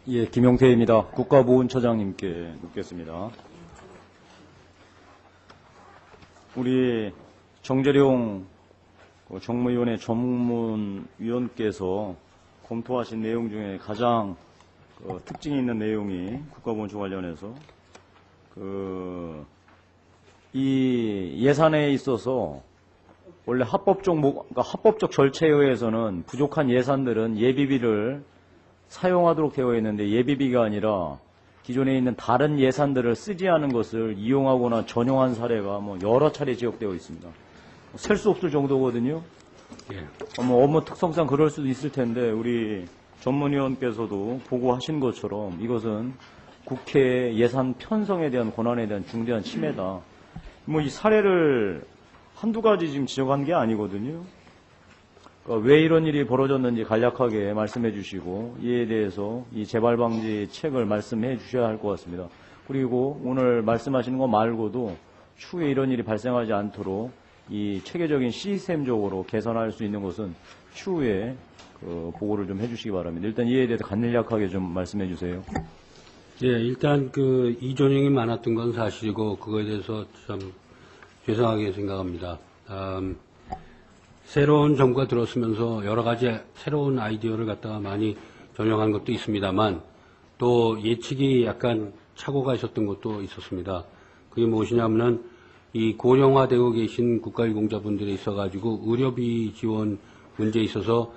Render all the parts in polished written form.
예, 김용태입니다. 국가보훈처장님께 묻겠습니다. 우리 정재룡 정무위원회 전문위원께서 검토하신 내용 중에 가장 특징이 있는 내용이 국가보훈처 관련해서 이 예산에 있어서 원래 합법적 절차에 의해서는 부족한 예산들은 예비비를 사용하도록 되어 있는데 예비비가 아니라 기존에 있는 다른 예산들을 쓰지 않은 것을 이용하거나 전용한 사례가 여러 차례 지적되어 있습니다. 셀 수 없을 정도거든요. 예. 업무 특성상 그럴 수도 있을 텐데 우리 전문위원께서도 보고하신 것처럼 이것은 국회 예산 편성에 대한 권한에 대한 중대한 침해다. 이 사례를 한두 가지 지금 지적한 게 아니거든요. 그러니까 왜 이런 일이 벌어졌는지 간략하게 말씀해 주시고 이에 대해서 이 재발 방지 책을 말씀해 주셔야 할 것 같습니다. 그리고 오늘 말씀하시는 거 말고도 추후에 이런 일이 발생하지 않도록 이 체계적인 시스템적으로 개선할 수 있는 것은 추후에 보고를 좀 해주시기 바랍니다. 일단 이에 대해서 간략하게 좀 말씀해 주세요. 예, 일단 이전형이 많았던 건 사실이고 그거에 대해서 참 죄송하게 생각합니다. 새로운 정부가 들어서면서 여러 가지 새로운 아이디어를 갖다가 많이 전용한 것도 있습니다만 또 예측이 약간 착오가 있었던 것도 있었습니다. 그게 무엇이냐면은 이 고령화되고 계신 국가유공자분들이 있어가지고 의료비 지원 문제에 있어서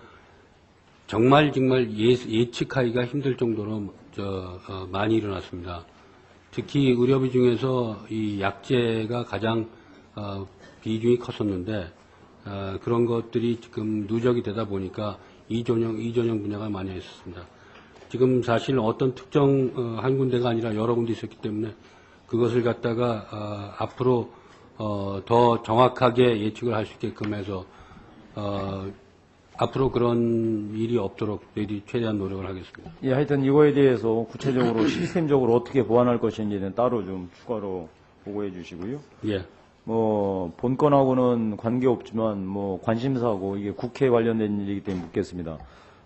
정말 예측하기가 힘들 정도로 많이 일어났습니다. 특히 의료비 중에서 이 약제가 가장 비중이 컸었는데 그런 것들이 지금 누적이 되다 보니까 이전형 분야가 많이 있었습니다. 지금 사실 어떤 특정 한 군데가 아니라 여러 군데 있었기 때문에 그것을 갖다가 앞으로 더 정확하게 예측을 할 수 있게끔 해서 앞으로 그런 일이 없도록 저희들이 최대한 노력을 하겠습니다. 예, 하여튼 이거에 대해서 구체적으로 시스템적으로 어떻게 보완할 것인지는 따로 좀 추가로 보고해 주시고요. 예. 본건하고는 관계없지만 관심사고 이게 국회 관련된 일이기 때문에 묻겠습니다.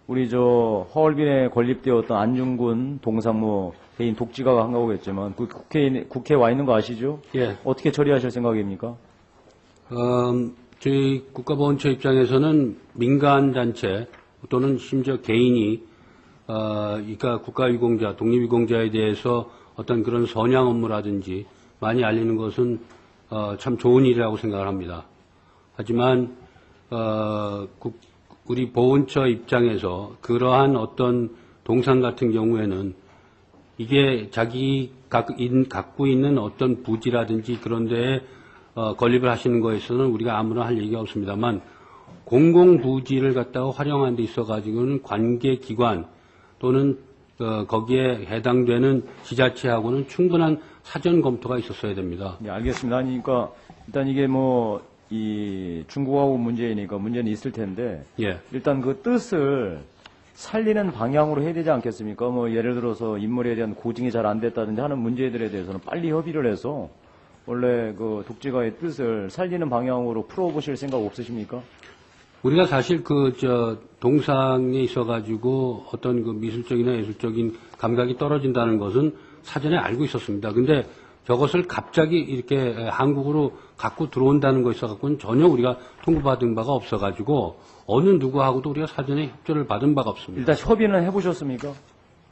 우리 허얼빈에 건립되었던 안중근 동상 개인 독지가가 한 거겠지만 국회에 와 있는 거 아시죠? 예. 어떻게 처리하실 생각입니까? 저희 국가보훈처 입장에서는 민간단체 또는 심지어 개인이 그러니까 국가유공자, 독립유공자에 대해서 어떤 그런 선양 업무라든지 많이 알리는 것은 참 좋은 일이라고 생각을 합니다. 하지만 우리 보훈처 입장에서 그러한 어떤 동상 같은 경우에는 이게 자기 갖고 있는 어떤 부지라든지 그런 데에 건립을 하시는 거에서는 우리가 아무나 할 얘기가 없습니다만 공공부지를 갖다가 활용하는 데 있어가지고는 관계기관 또는 거기에 해당되는 지자체하고는 충분한 사전 검토가 있었어야 됩니다. 네, 알겠습니다. 그러니까 일단 이게 이 중국하고 문제이니까 문제는 있을 텐데 예. 일단 그 뜻을 살리는 방향으로 해야 되지 않겠습니까? 예를 들어서 인물에 대한 고증이 잘 안 됐다든지 하는 문제들에 대해서는 빨리 협의를 해서 원래 그 독지가의 뜻을 살리는 방향으로 풀어보실 생각 없으십니까? 우리가 사실 동상에 있어가지고 어떤 그 미술적이나 예술적인 감각이 떨어진다는 것은 사전에 알고 있었습니다. 근데 저것을 갑자기 이렇게 한국으로 갖고 들어온다는 것에 있어서는 전혀 우리가 통보받은 바가 없어가지고 어느 누구하고도 우리가 사전에 협조를 받은 바가 없습니다. 일단 협의는 해보셨습니까?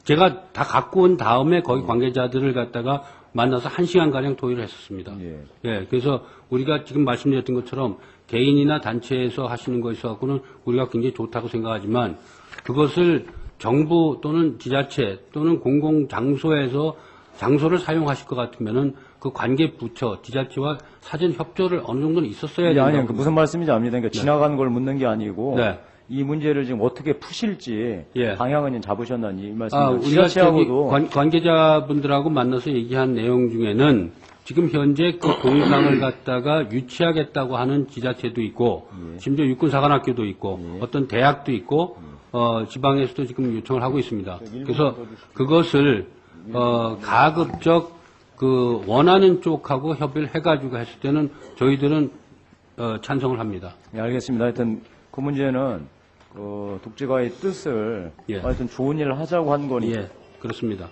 제가 다 갖고 온 다음에 거기 관계자들을 갖다가 만나서 1시간가량 토의를 했었습니다. 예. 예, 그래서 우리가 지금 말씀드렸던 것처럼 개인이나 단체에서 하시는 것에 있어서는 우리가 굉장히 좋다고 생각하지만 그것을 정부 또는 지자체 또는 공공장소에서 장소를 사용하실 것 같으면은 그 관계 부처, 지자체와 사전 협조를 어느 정도는 있었어야 된다고. 아니요. 무슨 말씀인지 압니다. 그러니까 네. 지나간 걸 묻는 게 아니고 네. 이 문제를 지금 어떻게 푸실지 예. 방향은 잡으셨나니 이 말씀입니다. 우리가 지자체하고도 관계자분들하고 만나서 얘기한 내용 중에는 지금 현재 그 동상을 갖다가 유치하겠다고 하는 지자체도 있고 심지어 육군사관학교도 있고 어떤 대학도 있고 지방에서도 지금 요청을 하고 있습니다. 그래서 그것을 가급적 그 원하는 쪽하고 협의를 해가지고 했을 때는 저희들은 찬성을 합니다. 예, 알겠습니다. 하여튼 그 문제는 독지가의 뜻을 예. 하여튼 좋은 일을 하자고 한 거니 예. 그렇습니다.